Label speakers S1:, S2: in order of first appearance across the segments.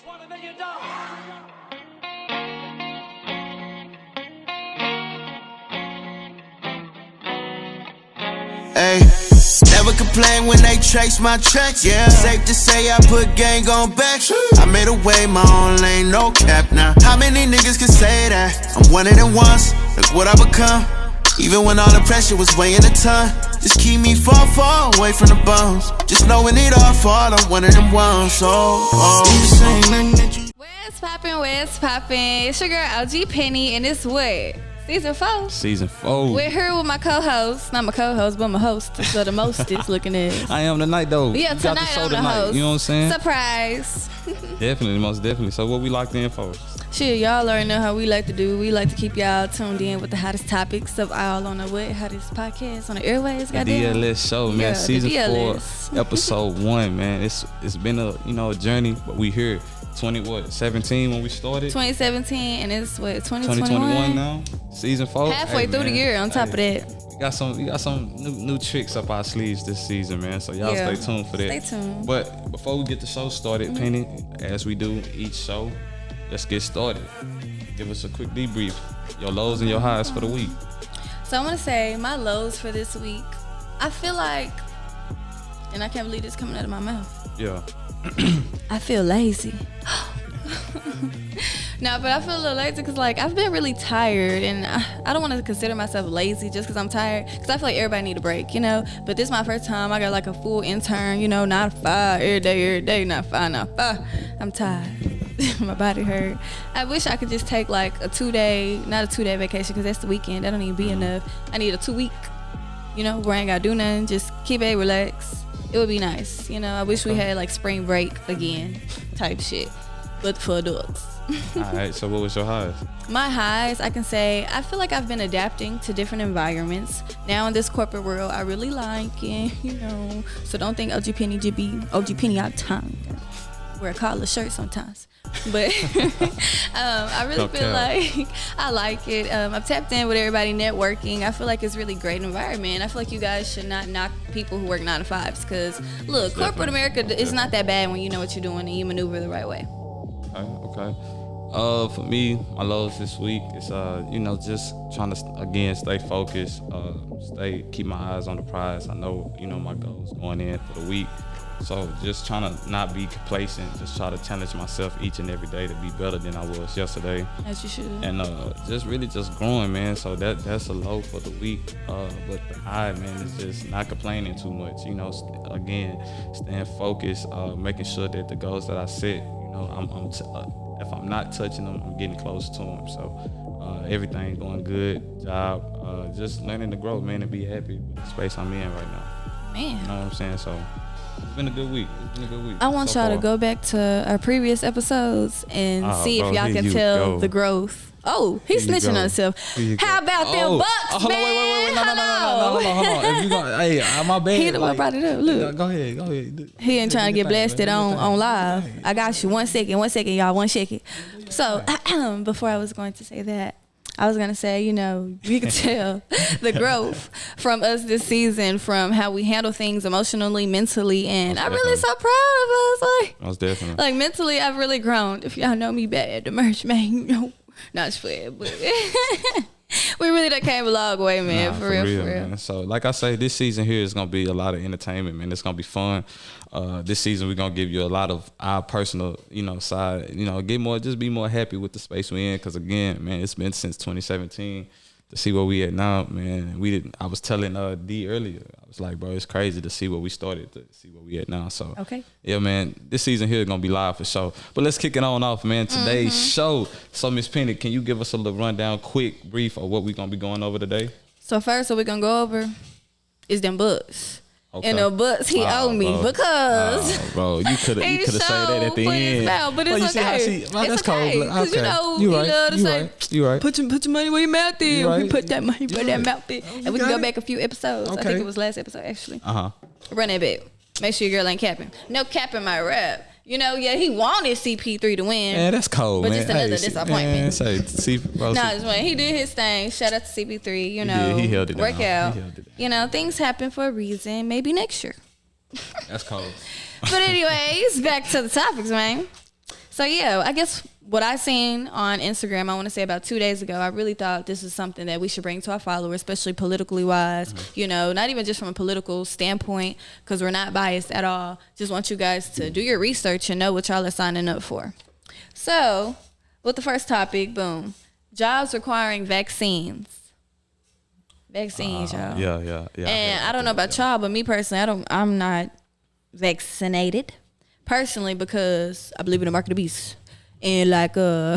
S1: Hey, never complain when they trace my tracks. Yeah, safe to say I put gang on back. I made a way, my own lane, no cap now. How many niggas can say that? I'm one of them ones. Look what I become. Even when all the pressure was weighing a ton. Just keep me far, far away from the bones. Just knowing it all fall, I'm one of them ones.
S2: Where's poppin'? It's your girl LG Penny, and it's what? Season 4.
S3: Season 4.
S2: We're here with my co-host. Not my co-host, but my host. So the mostest looking at.
S3: I am tonight, though.
S2: Yeah,
S3: you got
S2: tonight
S3: the show
S2: I'm the
S3: tonight.
S2: host.
S3: You know what I'm saying?
S2: Surprise.
S3: Definitely, most definitely. So what we locked in for?
S2: Shit, y'all already know how we like to do. We like to keep y'all tuned in with the hottest topics of all on the hottest podcast on the airways. Goddamn.
S3: DLS show, man.
S2: Yeah,
S3: Season 4, episode 1, man. It's been a journey, but we here. 17 when we started.
S2: 2017, and it's what
S3: 2021 now. Season 4.
S2: Halfway through the year. On top of that,
S3: we got some new tricks up our sleeves this season, man. So y'all stay tuned for that.
S2: Stay tuned.
S3: But before we get the show started, Penny, as we do each show, let's get started. Give us a quick debrief. Your lows and your highs for the week.
S2: So I want to say my lows for this week. I feel like, and I can't believe this coming out of my mouth.
S3: Yeah.
S2: I feel lazy. No, but I feel a little lazy because, like, I've been really tired, and I don't want to consider myself lazy just because I'm tired, because I feel like everybody need a break, you know. But this is my first time. I got like a full intern, you know, 9 to 5 every day, not 5. I'm tired. My body hurt. I wish I could just take like a 2-day, not a 2-day vacation, because that's the weekend. That don't even be enough. I need a 2-week, you know, where I ain't got to do nothing. Just keep it, relax. It would be nice, you know. I wish we had like spring break again type shit, but for adults.
S3: All right, so what was your highs?
S2: My highs, I can say, I feel like I've been adapting to different environments. Now in this corporate world, I really like it, you know. So don't think OG Penny be OG Penny all the time. Wear a collar shirt sometimes. But I really feel like I like it. I've tapped in with everybody networking. I feel like it's really great environment. I feel like you guys should not knock people who work 9 to 5s, because look, corporate America is not that bad when you know what you're doing and you maneuver the right way.
S3: Okay. For me, my lows this week is just trying to again stay focused, keep my eyes on the prize. I know, my goals going in for the week. So just trying to not be complacent, just try to challenge myself each and every day to be better than I was yesterday.
S2: As you should.
S3: And just growing, man. So that's a low for the week. But the high, man, is just not complaining too much. Again, staying focused, making sure that the goals that I set, if I'm not touching them, I'm getting close to them. So everything's going good. Job, just learning to grow, man, and be happy with the space I'm in right now.
S2: Man.
S3: You know what I'm saying? So it's been a good week.
S2: I want y'all to go back to our previous episodes and see if y'all can tell the growth. Oh, he's snitching on himself. How about them bucks, man?
S3: Wait. No. If you hey, my bad.
S2: He the one brought it up. Look.
S3: Go ahead.
S2: He ain't trying to get blasted on live. I got you. 1 second, y'all. 1 second. So, before I was going to say that, I was going to say, you can tell the growth from us this season, from how we handle things emotionally, mentally, and I'm really so proud of us.
S3: Most definitely.
S2: Like, mentally, I've really grown. If y'all know me bad, the merch, man, not swear, but we really done came a long way, man, for real.
S3: Man. So, like I say, this season here is going to be a lot of entertainment, man. It's going to be fun. This season, we're going to give you a lot of our personal, side, just be more happy with the space we're in. Because, again, man, it's been since 2017 to see where we at now, man. I was telling D earlier, I was like, bro, it's crazy to see where we started, to see where we at now. So,
S2: okay.
S3: Yeah, man, this season here is going to be live for sure. But let's kick it on off, man. Today's show. So, Miss Penny, can you give us a little rundown, quick, brief of what we're going to be going over today?
S2: So, first, what we're going to go over is them books.
S3: Okay.
S2: And the books he owed me because
S3: bro, you could have said that at the end.
S2: Mouth, but it's okay.
S3: That's
S2: okay.
S3: cold.
S2: Because
S3: you
S2: love to say,
S3: you right.
S2: Put your money where your mouth is.
S3: Right.
S2: We put that money where that mouth is. And we can go back a few episodes.
S3: Okay.
S2: I think it was last episode actually. Run that back. Make sure your girl ain't capping. No capping my rap. He wanted CP3 to win.
S3: Man, that's cold,
S2: but
S3: man.
S2: But just another disappointment.
S3: Man,
S2: he did his thing. Shout out to CP3.
S3: He held it down.
S2: Work out. Things happen for a reason. Maybe next year.
S3: That's cold.
S2: But anyways, back to the topics, man. So yeah, I guess what I seen on Instagram, I want to say about 2 days ago, I really thought this is something that we should bring to our followers, especially politically wise, you know, not even just from a political standpoint, because we're not biased at all. Just want you guys to do your research and know what y'all are signing up for. So with the first topic, boom, jobs requiring vaccines. Vaccines, y'all.
S3: Yeah.
S2: And I don't know about y'all, but me personally, I'm not vaccinated personally because I believe in the mark of the beast. And like
S3: You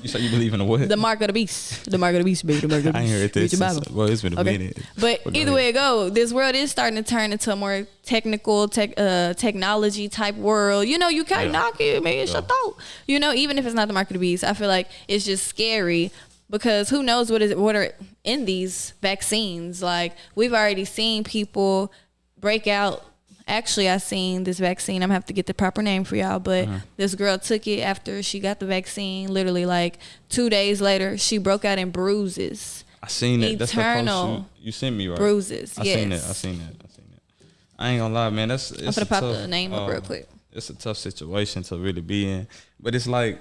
S3: say you believe in the what?
S2: the mark of the beast. The mark of the beast, baby. The mark of the beast.
S3: I ain't heard
S2: Read your Bible.
S3: this. Well, it's been a minute.
S2: But either way it go, this world is starting to turn into a more technical, technology type world. You know, you can't knock it, man. It's your thought. You know, even if it's not the mark of the beast, I feel like it's just scary because who knows what are in these vaccines. Like, we've already seen people break out. Actually, I seen this vaccine. I'm gonna have to get the proper name for y'all, but this girl took it after she got the vaccine. Literally, like 2 days later, she broke out in bruises.
S3: I seen it. That's the
S2: Eternal
S3: post you sent me, right?
S2: bruises.
S3: I seen it. I ain't gonna lie, man. It's
S2: I'm gonna pop the name up real quick.
S3: It's a tough situation to really be in, but it's like,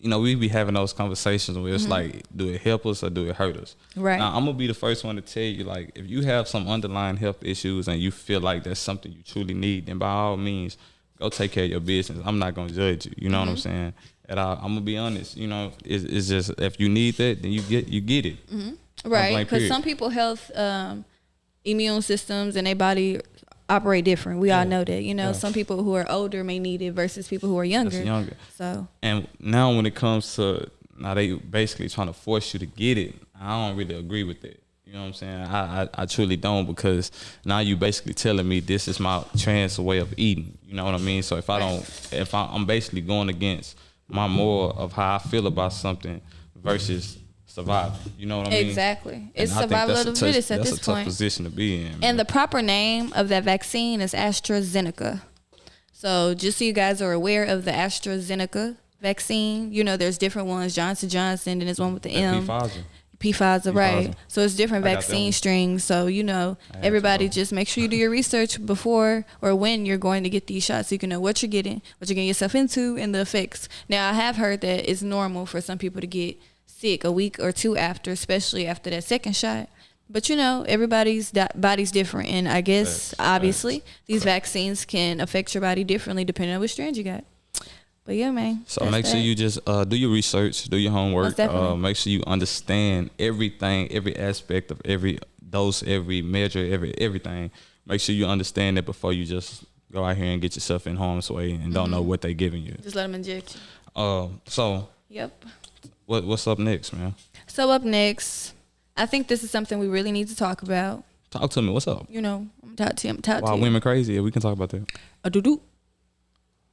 S3: you know, we be having those conversations where it's like, do it help us or do it hurt us?
S2: Right.
S3: Now, I'm gonna be the first one to tell you, like, if you have some underlying health issues and you feel like that's something you truly need, then by all means, go take care of your business. I'm not gonna judge you. You know what I'm saying? And I'm gonna be honest. You know, it's just, if you need that, then you get it.
S2: Right. Because some people health immune systems and their body operate different. We all know that. You know, some people who are older may need it versus people who are younger. So,
S3: and now when it comes to, now they basically trying to force you to get it, I don't really agree with that. You know what I'm saying? I truly don't, because now you basically telling me this is my trans way of eating. You know what I mean? So if I'm basically going against my moral of how I feel about something versus survival. You know what I mean?
S2: Exactly. It's survival of the fittest at this point.
S3: That's a tough position to be in. Man.
S2: And the proper name of that vaccine is AstraZeneca. So just so you guys are aware of the AstraZeneca vaccine, you know, there's different ones, Johnson & Johnson, and there's one with the M. Pfizer, right. So it's different vaccine strings. So, you know, everybody just make sure you do your research before or when you're going to get these shots so you can know what you're getting yourself into, and the effects. Now, I have heard that it's normal for some people to get sick a week or two after, especially after that second shot. But, you know, everybody's body's different. And I guess, obviously, these vaccines can affect your body differently depending on which strand you got. But yeah, man.
S3: So make sure you just do your research, do your homework. Make sure you understand everything, every aspect of every dose, every measure, everything. Make sure you understand that before you just go out here and get yourself in harm's way and don't know what they giving you.
S2: Just let them inject
S3: you. So.
S2: Yep.
S3: What's up next, man?
S2: So up next, I think this is something we really need to talk about.
S3: Talk to me. What's up?
S2: You know, I'm talking to you.
S3: Why women crazy? Yeah, we can talk about that.
S2: A doo-doo.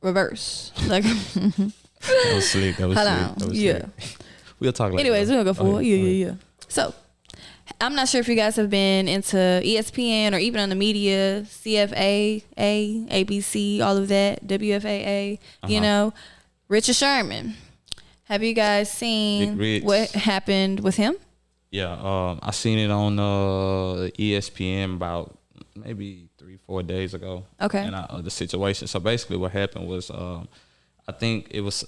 S2: Reverse. Like
S3: that was slick. That was slick. We'll talk later.
S2: Anyways, we're gonna go forward. Yeah. So I'm not sure if you guys have been into ESPN or even on the media, CFA, ABC, all of that, WFAA, you know, Richard Sherman. Have you guys seen what happened with him?
S3: Yeah, I seen it on ESPN about maybe 3-4 days ago. Okay. And the situation. So basically what happened was, I think it was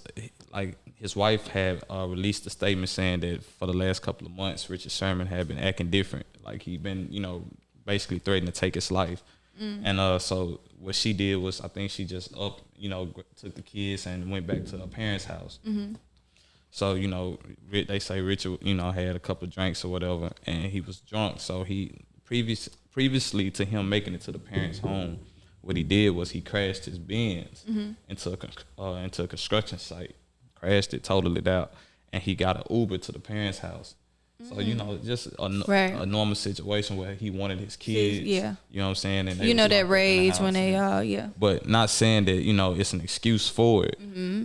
S3: like his wife had released a statement saying that for the last couple of months, Richard Sherman had been acting different. Like he'd been, you know, basically threatening to take his life. And so what she did was, I think she just took the kids and went back to her parents' house. So, you know, they say Richard, you know, had a couple of drinks or whatever, and he was drunk. So he previously to him making it to the parents' home, what he did was he crashed his Benz into a construction site, crashed it, totaled it out, and he got an Uber to the parents' house. So, you know, just a normal situation where he wanted his kids. Yeah. You know what I'm saying? And
S2: you know that rage when they
S3: But not saying that, you know, it's an excuse for it.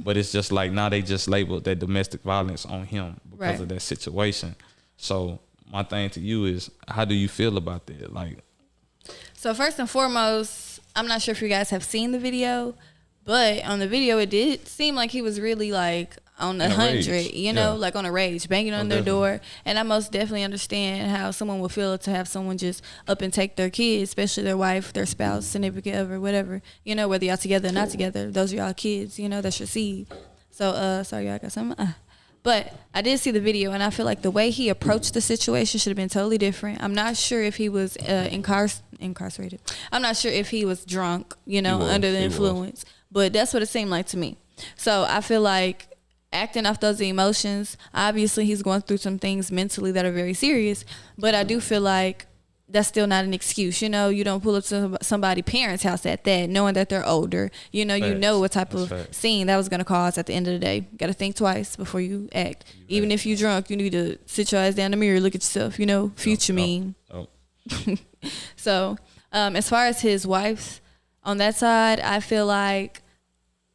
S3: But it's just like now they just labeled that domestic violence on him because of that situation. So my thing to you is, how do you feel about that? Like,
S2: so first and foremost, I'm not sure if you guys have seen the video, but on the video it did seem like he was really like, on
S3: In a
S2: 100,
S3: rage.
S2: you know,
S3: Yeah.
S2: like on a rage, banging on their door. And I most definitely understand how someone would feel to have someone just up and take their kids, especially their wife, their spouse, significant other, whatever, you know, whether y'all together or not together. Those are y'all kids, you know, that's your seed. So, sorry, y'all, I got something. But I did see the video, and I feel like the way he approached the situation should have been totally different. I'm not sure if he was incarcerated. I'm not sure if he was drunk, you know, under the influence. But that's what it seemed like to me. So I feel like acting off those emotions, obviously he's going through some things mentally that are very serious. But I do feel like that's still not an excuse. You know, you don't pull up to somebody's parents' house at that, knowing that they're older. You know, you know what type of scene that was going to cause at the end of the day. Got to think twice before you act. Even if you're drunk, you need to sit your ass down in the mirror, look at yourself, you know, future mean. So, as far as his wife's on that side, I feel like,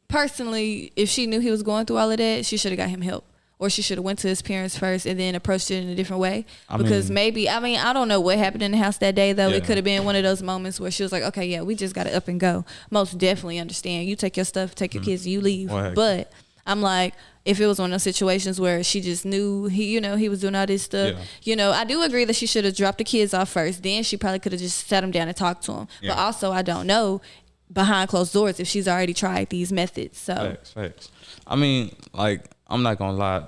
S2: personally, if she knew he was going through all of that, she should have got him help. Or she should have went to his parents first and then approached it in a different way. I don't know what happened in the house that day, though. Yeah. It could have been one of those moments where she was like, okay, yeah, we just got to up and go. Most definitely understand. You take your stuff, take your kids, and you leave. But I'm like, if it was one of those situations where she just knew he was doing all this stuff, I do agree that she should have dropped the kids off first. Then she probably could have just sat them down and talked to them. Yeah. But also, I don't know behind closed doors if she's already tried these methods. So
S3: facts. I mean, like, I'm not gonna lie.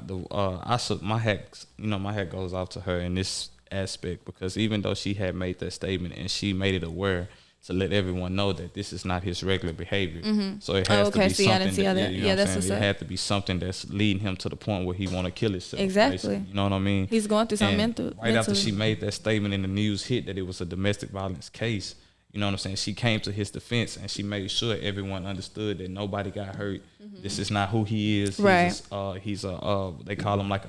S3: My hat goes off to her in this aspect, because even though she had made that statement and she made it aware to let everyone know that this is not his regular behavior, so it has to be something. It had to be something that's leading him to the point where he want to kill himself. Exactly. Basically. You know what I mean?
S2: He's going through something mental.
S3: Right after she made that statement and the news hit that it was a domestic violence case, you know what I'm saying? She came to his defense and she made sure everyone understood that nobody got hurt. Mm-hmm. This is not who he is.
S2: Right.
S3: They call him like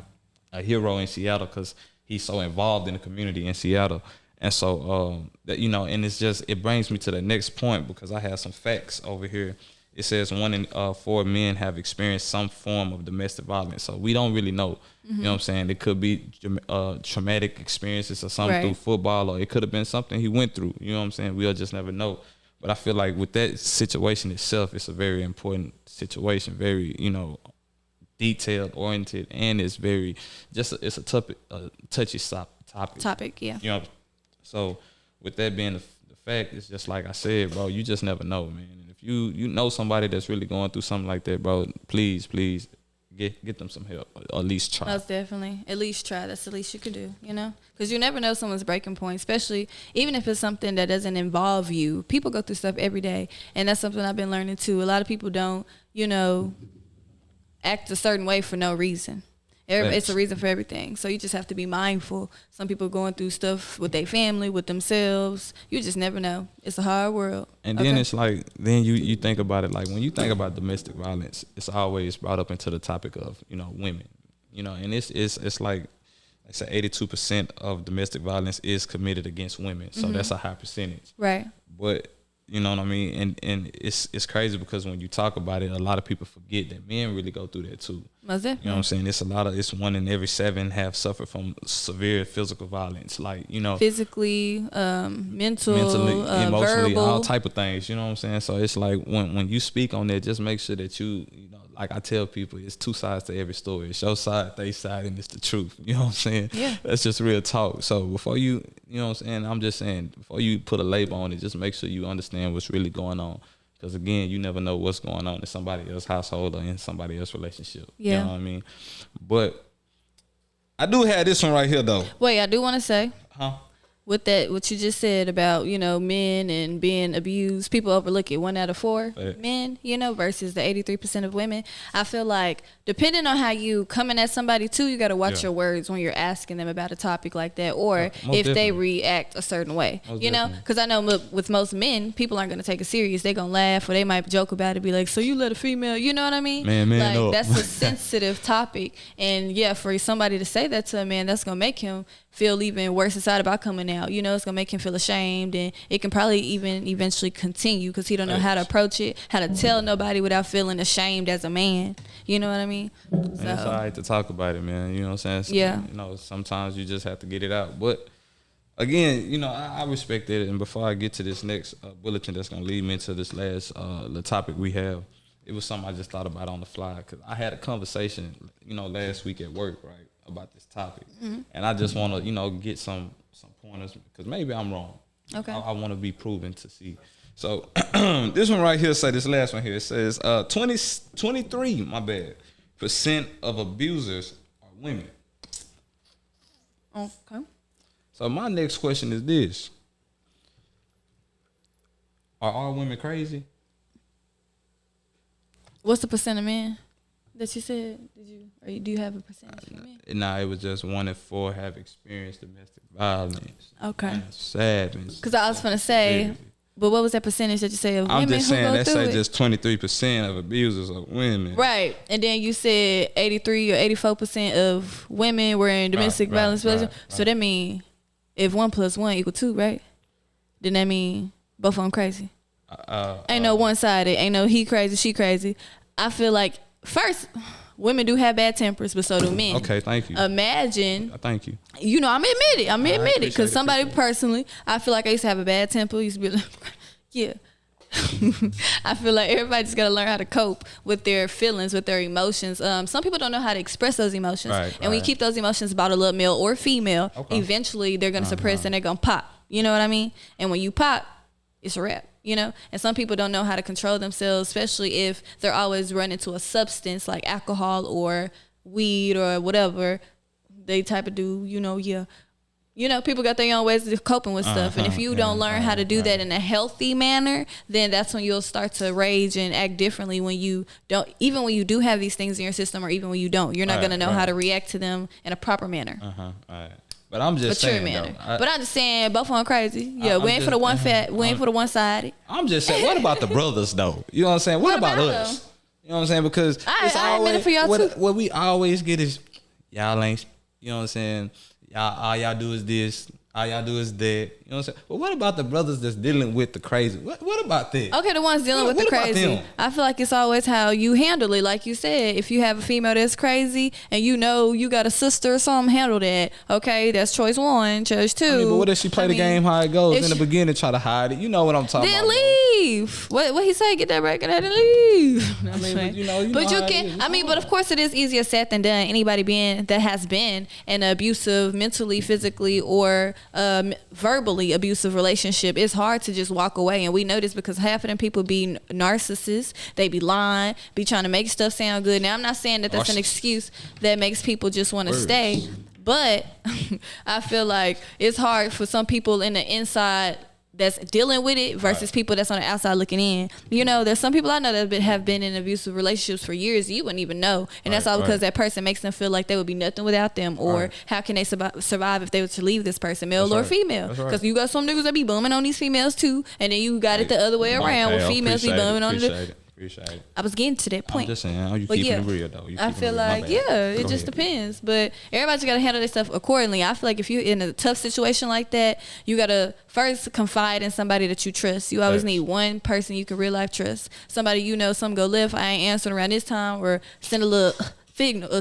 S3: a hero in Seattle because he's so involved in the community in Seattle. And so, and it brings me to the next point, because I have some facts over here. It says 1 in 4 men have experienced some form of domestic violence. So we don't really know. Mm-hmm. You know what I'm saying? It could be traumatic experiences or something through football, or it could have been something he went through. You know what I'm saying? We'll just never know. But I feel like with that situation itself, it's a very important situation, very, detailed oriented, and it's very it's a touchy topic.
S2: Yeah.
S3: You know, so with that being the fact, it's just like I said, bro, you just never know, man. And if you know somebody that's really going through something like that, bro, please get them some help, or at least try.
S2: Most definitely. At least try. That's the least you could do, because you never know someone's breaking point, especially even if it's something that doesn't involve you. People go through stuff every day, and that's something I've been learning too. A lot of people don't, act a certain way for no reason. It's a reason for everything. So you just have to be mindful. Some people are going through stuff with their family, with themselves. You just never know. It's a hard world.
S3: And then it's like, then you think about it, like when you think about domestic violence, it's always brought up into the topic of, women. And it's like I said, 82% of domestic violence is committed against women. So that's a high percentage.
S2: Right.
S3: But you know what I mean? And it's crazy, because when you talk about it, a lot of people forget that men really go through that too.
S2: Most definitely.
S3: You know what I'm saying? It's 1 in every 7 have suffered from severe physical violence, like,
S2: physically, mentally,
S3: emotionally,
S2: verbal,
S3: all type of things. You know what I'm saying? So it's like when you speak on that, just make sure that like I tell people, it's 2 sides to every story. It's your side, their side, and it's the truth. You know what I'm saying?
S2: Yeah.
S3: That's just real talk. So before you know what I'm saying? I'm just saying, before you put a label on it, just make sure you understand what's really going on. Because again, you never know what's going on in somebody else's household or in somebody else's relationship.
S2: Yeah.
S3: You know what I mean? But I do have this one right here, though.
S2: Wait, I do want to say. With that, what you just said about, men and being abused, people overlook it. 1 out of 4 men, versus the 83% of women. I feel like depending on how you coming at somebody too, you got to watch your words when you're asking them about a topic like that, or if they react a certain way, because I know with most men, people aren't going to take it serious. They're going to laugh, or they might joke about it, be like, so you let a female, you know what I mean?
S3: Man,
S2: like, that's a sensitive topic. And yeah, for somebody to say that to a man, that's going to make him feel even worse inside about coming out. It's gonna make him feel ashamed, and it can probably even eventually continue, because he don't know how to approach it, how to tell nobody without feeling ashamed as a man. You know what I mean? So
S3: it's all right to talk about it, man. You know what I'm saying? So,
S2: yeah.
S3: Sometimes you just have to get it out. But again, I respect it. And before I get to this next bulletin that's gonna lead me into this last the topic we have, it was something I just thought about on the fly because I had a conversation, last week at work, right, about this topic, and I just want to, get some pointers because maybe I'm wrong.
S2: Okay.
S3: I want to be proven to see. So this one right here this last one here, it says 23, my bad, % of abusers are women.
S2: Okay.
S3: So my next question is this: are all women crazy?
S2: What's the % of men that you said? Do you have a percentage for men?
S3: Nah, it was just 1 in 4 have experienced domestic violence.
S2: Okay.
S3: Sad.
S2: Because I was gonna say, but what was that percentage that you say of
S3: I'm
S2: women
S3: just
S2: who
S3: saying
S2: go
S3: that
S2: through
S3: say
S2: it?
S3: just 23% of abusers are women.
S2: Right, and then you said 83 or 84% of women were in domestic violence.
S3: Right.
S2: So that mean if 1 + 1 = 2, right? Then that mean both of them crazy. Ain't no one-sided. Ain't no he crazy, she crazy. I feel like first, women do have bad tempers, but so do men.
S3: Okay, thank you.
S2: Imagine.
S3: Thank you.
S2: I'm admit it. Because somebody
S3: appreciate it.
S2: Personally, I feel like I used to have a bad temper. I used to be like, yeah. I feel like everybody just gotta learn how to cope with their feelings, with their emotions. Some people don't know how to express those emotions, and when you keep those emotions bottled up, male or female, eventually they're gonna suppress and they're gonna pop. You know what I mean? And when you pop, it's a wrap. And some people don't know how to control themselves, especially if they're always running to a substance like alcohol or weed or whatever they type of do. People got their own ways of coping with stuff. And if you don't learn how to do that in a healthy manner, then that's when you'll start to rage and act differently when you don't, even when you do have these things in your system or even when you don't. You're not going to know how to react to them in a proper manner.
S3: All right. But I'm just saying,
S2: but I'm just saying, both of them crazy. Yeah, we ain't for the one fat, we ain't for the one-sided.
S3: I'm just saying, what about the brothers though? You know what I'm saying? What about us?
S2: them?
S3: You know what I'm saying? Because it's
S2: I admit
S3: always
S2: it for y'all too.
S3: what we always get is y'all ain't. You know what I'm saying? All y'all do is this. All y'all do is that. You know what I'm saying? But what about the brothers that's dealing with the crazy? What about that?
S2: Okay, the ones dealing with the
S3: What about
S2: crazy.
S3: them?
S2: I feel like it's always how you handle it. Like you said, if you have a female that's crazy and you got a sister or something, handle that. Okay, that's choice 1. Choice 2.
S3: But what if she play the game how it goes in the beginning, try to hide it? You know what I'm talking about.
S2: Then leave. What he say? Get that record and leave.
S3: I mean, but you know
S2: but you
S3: how it
S2: can.
S3: is.
S2: But of course, it is easier said than done. Anybody that has been in an abusive, mentally, physically, or verbally abusive relationship, it's hard to just walk away. And we know this because half of them people be narcissists. They be lying, be trying to make stuff sound good. Now, I'm not saying that that's an excuse that makes people just want to stay, but I feel like it's hard for some people in the inside that's dealing with it versus people that's on the outside looking in. There's some people I know that have been in abusive relationships for years. You wouldn't even know. And that's all because that person makes them feel like they would be nothing without them. Or how can they survive if they were to leave this person, male or female? Because you got some niggas that be bumming on these females too. And then you got it the other way around where females be bumming on the...
S3: Appreciate it.
S2: I was getting to that point.
S3: I'm just saying, you keeping it real though.
S2: I feel like, it just depends. But everybody's got to handle their stuff accordingly. I feel like if you're in a tough situation like that, you got to first confide in somebody that you trust. You always need one person you can real life trust. Somebody something go left, I ain't answering around this time, or send a little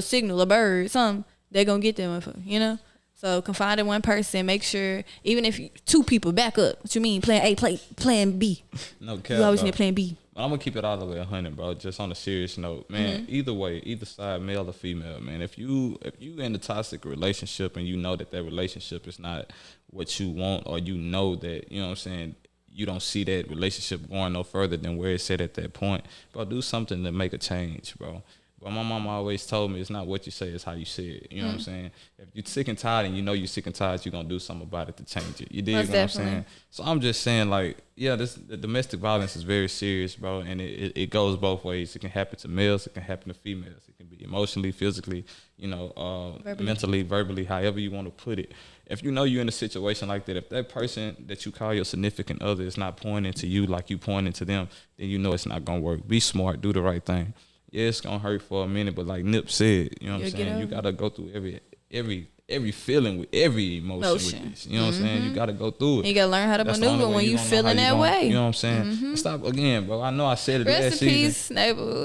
S2: signal, a bird, something. They're going to get them, So confide in one person. Make sure, even if 2 people, back up. What you mean? Plan A, plan B.
S3: No cap.
S2: You always need plan B.
S3: I'm gonna keep it all the way 100, bro. Just on a serious note, man. Either way, either side, male or female, man. If you in a toxic relationship and you know that relationship is not what you want, or you know that, you know what I'm saying, you don't see that relationship going no further than where it's at that point, bro, do something to make a change, bro. But my mom always told me it's not what you say, it's how you say it. You know what I'm saying? If you're sick and tired and you know you're sick and tired, you're going to do something about it to change it. You dig what I'm saying? So I'm just saying, like, the domestic violence is very serious, bro, and it goes both ways. It can happen to males, it can happen to females. It can be emotionally, physically, mentally, verbally, however you want to put it. If you know you're in a situation like that, if that person that you call your significant other is not pointing to you like you pointing to them, then you know it's not going to work. Be smart, do the right thing. Yeah, it's gonna hurt for a minute, but like Nip said, you know what I'm saying? You gotta go through every feeling with every emotion. With this. You know what I'm saying? You gotta go through it.
S2: You gotta learn how to maneuver when you feeling that way.
S3: You know what I'm saying? Stop again, bro. I know I said it last season,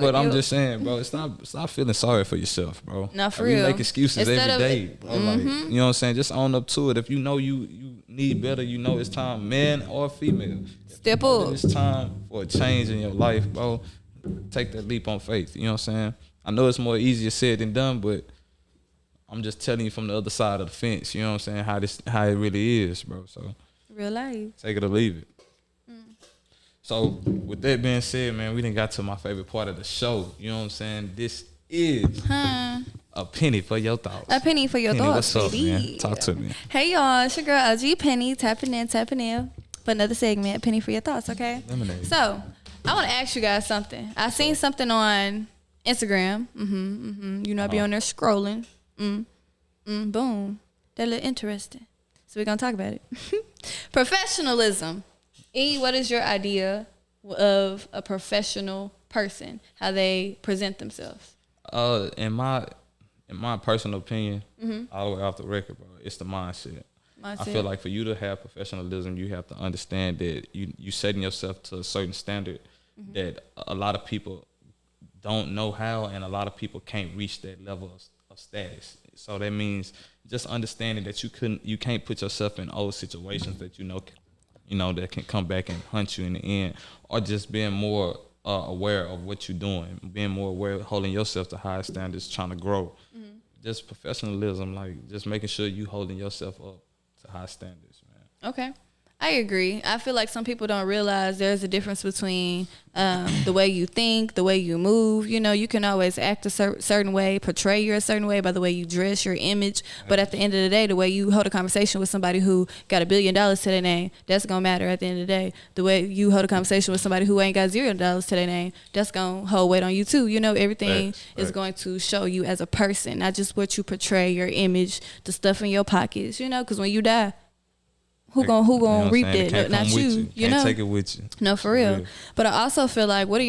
S3: but I'm just saying, bro, stop feeling sorry for yourself, bro.
S2: Not for real.
S3: You make excuses every day, bro. Like, you know what I'm saying? Just own up to it. If you know you need better, you know it's time, man or female.
S2: Step up.
S3: It's time for a change in your life, bro. take that leap on faith. You know what I'm saying? I know it's more easier said than done, but I'm just telling you from the other side of the fence. You know what I'm saying? How it really is, bro. So
S2: real life.
S3: Take it or leave it. So with that being said, man, we done got to my favorite part of the show. You know what I'm saying? This is a penny for your thoughts.
S2: A penny for your thoughts,
S3: what's
S2: baby.
S3: up, man? Talk to me.
S2: Hey y'all, it's your girl LG Penny, tapping in for another segment, Penny for your thoughts, okay?
S3: Lemonade.
S2: So I want to ask you guys something. I seen something on Instagram. You know, I be on there scrolling. Boom. That look interesting. So we're gonna talk about it. Professionalism. E, what is your idea of a professional person? How they present themselves?
S3: In my personal opinion, all the way off the record, bro, it's the mindset. I feel like for you to have professionalism, you have to understand that you setting yourself to a certain standard that a lot of people don't know how, and a lot of people can't reach that level of status. So that means just understanding that you can't put yourself in old situations that you know that can come back and hunt you in the end, or just being more aware of what you're doing, being more aware of holding yourself to high standards, trying to grow. Just professionalism, like just making sure you holding yourself up to high standards, man. Okay.
S2: I agree. I feel like some people don't realize there's a difference between the way you think, the way you move. You know, you can always act a certain way, portray you a certain way by the way you dress, your image. But at the end of the day, the way you hold a conversation with somebody who got $1 billion to their name, that's going to matter at the end of the day. The way you hold a conversation with somebody who ain't got $0 to their name, that's going to hold weight on you too. You know, everything is going to show you as a person, not just what you portray, your image, the stuff in your pockets, you know, because when you die, who gonna reap that? Not you. You know,
S3: can't take it with you.
S2: No, for real. But I also feel like, what are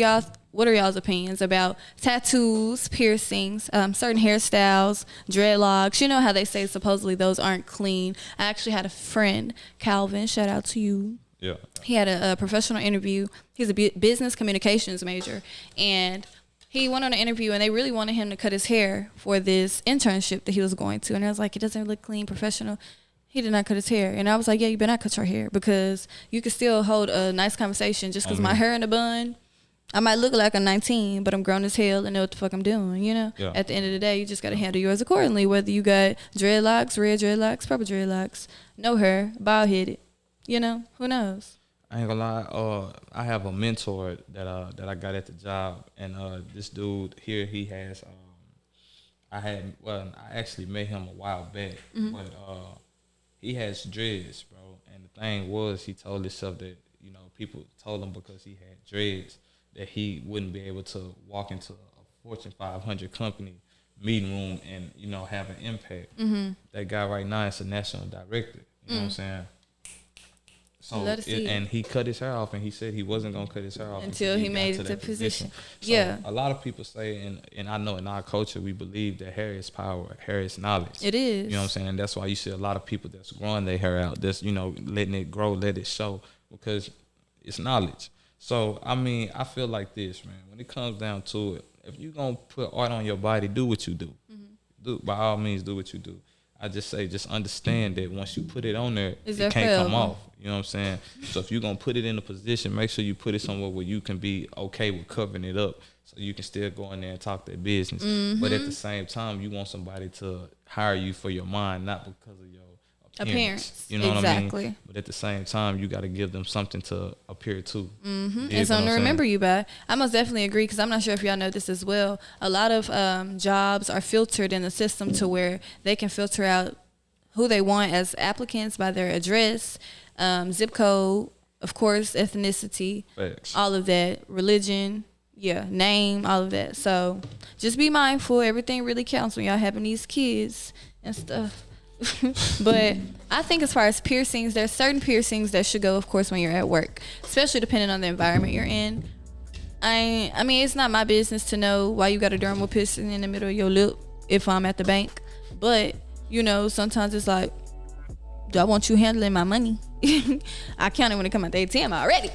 S2: y'all's opinions about tattoos, piercings, certain hairstyles, dreadlocks? You know how they say supposedly those aren't clean. I actually had a friend, Calvin. Shout out to you.
S3: Yeah.
S2: He had a professional interview. He's a business communications major, and he went on an interview, and they really wanted him to cut his hair for this internship that he was going to. And I was like, it doesn't look clean, professional. He did not cut his hair. And I was like, yeah, you better not cut your hair, because you can still hold a nice conversation just because my hair in a bun. I might look like I'm 19, but I'm grown as hell and know what the fuck I'm doing, you know? Yeah. At the end of the day, you just got to handle yours accordingly, whether you got dreadlocks, red dreadlocks, purple dreadlocks, no hair, bald-headed, you know? Who knows?
S3: I ain't gonna lie. I have a mentor that I got at the job, and this dude here, he has. I actually met him a while back, but he has dreads, bro. And the thing was, he told himself that, you know, people told him because he had dreads that he wouldn't be able to walk into a Fortune 500 company meeting room and, you know, have an impact. That guy right now is a national director. You know what I'm saying? So and he cut his hair off, and he said he wasn't gonna cut his hair off
S2: until he made it to position. So
S3: yeah, a lot of people say, and I know in our culture we believe that hair is power, hair is knowledge.
S2: It is.
S3: You know what I'm saying? And that's why you see a lot of people that's growing their hair out, that's, you know, letting it grow, let it show, because it's knowledge. So I mean, I feel like this, man. When it comes down to it, if you gonna put art on your body, do what you do. Do, by all means, do what you do. I just say, just understand that once you put it on there, it can't come off. You know what I'm saying? So if you're going to put it in a position, make sure you put it somewhere where you can be okay with covering it up, so you can still go in there and talk their business. But at the same time, you want somebody to hire you for your mind, not because of your appearance. You know what I mean? But at the same time, you got to give them something to appear to.
S2: And something to remember you by. I most definitely agree, because I'm not sure if y'all know this as well. A lot of jobs are filtered in the system to where they can filter out who they want as applicants by their address, zip code, of course, ethnicity, all of that, religion, name, all of that. So just be mindful. Everything really counts when y'all having these kids and stuff. But I think as far as piercings, there's certain piercings that should go, of course, when you're at work, especially depending on the environment you're in. I mean, it's not my business to know why you got a dermal piercing in the middle of your lip if I'm at the bank. But, you know, sometimes it's like, do I want you handling my money? I counted when it come out the ATM already.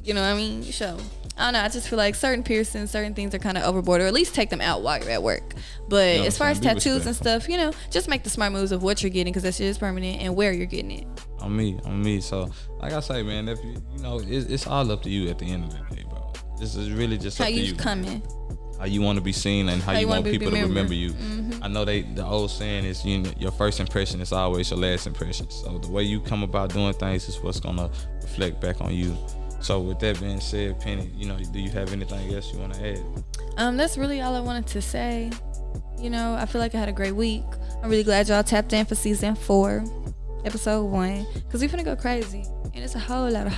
S2: You know what I mean? So I don't know. I just feel like certain piercings, certain things are kind of overboard, or at least take them out while you're at work. But you know, as far as tattoos and stuff, you know, just make the smart moves of what you're getting, because that shit is permanent, and where you're getting it.
S3: On me. So like I say, man, if you know, it's all up to you at the end of the day, bro. This is really just
S2: how
S3: up to
S2: you
S3: you.
S2: coming.
S3: How you want to be seen and how you want people to remember you.
S2: Mm-hmm.
S3: I know the old saying is, you know, your first impression is always your last impression. So the way you come about doing things is what's gonna reflect back on you. So with that being said, Penny, you know, do you have anything else you want to add?
S2: That's really all I wanted to say. You know, I feel like I had a great week. I'm really glad y'all tapped in for season 4, episode 1, because we finna go crazy, and it's a whole lot of.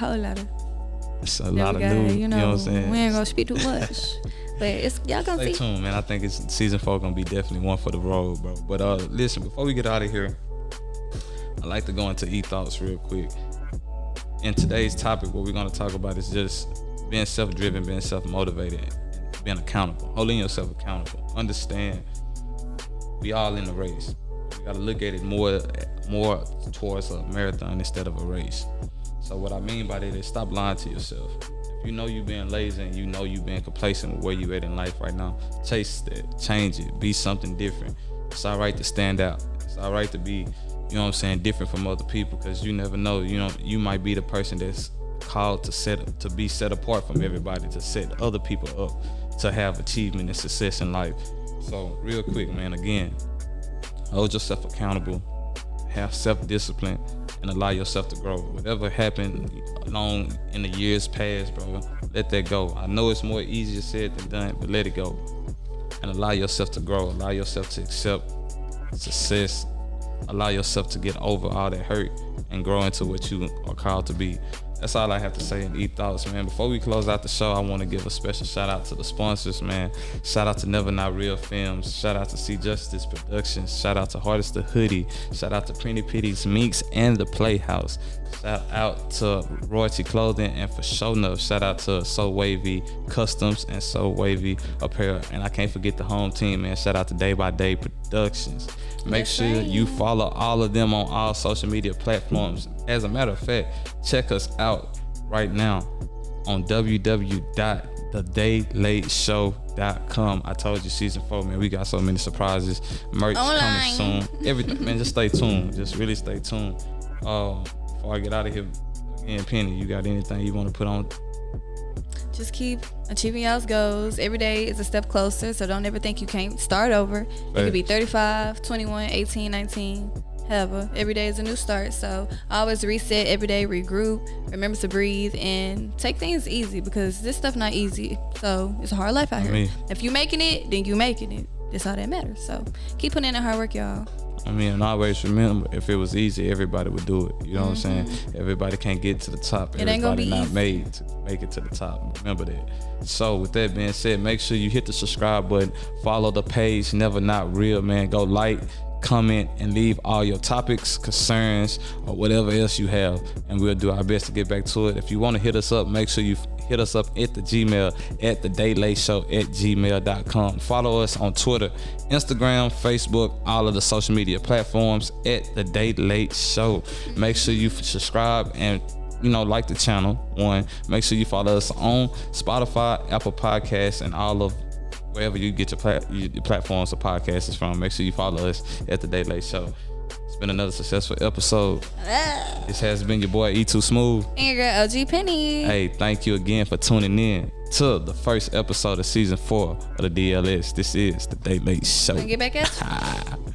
S3: It's a lot of new. You know what I'm saying?
S2: We ain't gonna speak too much, but it's y'all gonna
S3: Stay
S2: see.
S3: tuned, man. I think it's season 4 gonna be definitely one for the road, bro. But listen, before we get out of here, I like to go into e-thoughts real quick. In today's topic, what we're gonna talk about is just being self-driven, being self-motivated, being accountable, holding yourself accountable. Understand, we all in the race. You gotta look at it more towards a marathon instead of a race. So what I mean by that is stop lying to yourself. If you know you being lazy and you know you being complacent with where you at in life right now, chase that, change it, be something different. It's all right to stand out. It's all right to be, you know what I'm saying, different from other people, because you never know, you know, you might be the person that's called to be set apart from everybody, to set other people up to have achievement and success in life. So real quick, man, again, hold yourself accountable, have self-discipline, and allow yourself to grow. Whatever happened along in the years past, bro, let that go. I know it's more easier said than done, but let it go. And allow yourself to grow. Allow yourself to accept success. Allow yourself to get over all that hurt and grow into what you are called to be. That's all I have to say in e-thoughts, man. Before we close out the show, I want to give a special shout out to the sponsors, man. Shout out to Never Not Real Films. Shout out to C Justice Productions. Shout out to Hardest the Hoodie. Shout out to Pretty Pitties, Meeks, and the Playhouse. Shout out to Royalty Clothing and for Show Enough. Shout out to So Wavy Customs and So Wavy Apparel. And I can't forget the home team, man. Shout out to Day by Day Productions. Make sure you follow all of them on all social media platforms. As a matter of fact, check us out right now on www.thedaylateshow.com. I told you season 4, man, we got so many surprises. Merch coming soon. Everything, man, just stay tuned. Just really stay tuned. Before I get out of here, again, Penny, you got anything you want to put on?
S2: Just keep achieving y'all's goals. Every day is a step closer, so don't ever think you can't start over. It could be 35, 21, 18, 19, however. Every day is a new start, so always reset every day, regroup, remember to breathe, and take things easy, because this stuff not easy. So it's a hard life out here. If you making it, then you making it. That's all that matters. So keep putting in the hard work, y'all.
S3: I mean, and always remember, if it was easy, everybody would do it. You know what I'm saying? Everybody can't get to the top.
S2: It ain't gonna be
S3: not
S2: easy.
S3: made to make it to the top. Remember that. So with that being said, make sure you hit the subscribe button, follow the page, Never Not Real, man. Go like, comment, and leave all your topics, concerns, or whatever else you have, and we'll do our best to get back to it. If you want to hit us up, make sure you hit us up at the Gmail at thedaylateshow@gmail.com. Follow us on Twitter, Instagram, Facebook, all of the social media platforms at The Day Late Show. Make sure you subscribe and, you know, like the channel. One, make sure you follow us on Spotify, Apple Podcasts, and all of wherever you get your platforms of podcasts from. Make sure you follow us at The Day Late Show. It's been another successful episode. This has been your boy E2 Smooth
S2: and your girl OG Penny.
S3: Hey, thank you again for tuning in to the first episode of season 4 of the DLS. This is The Day Late Show.
S2: Get back at you.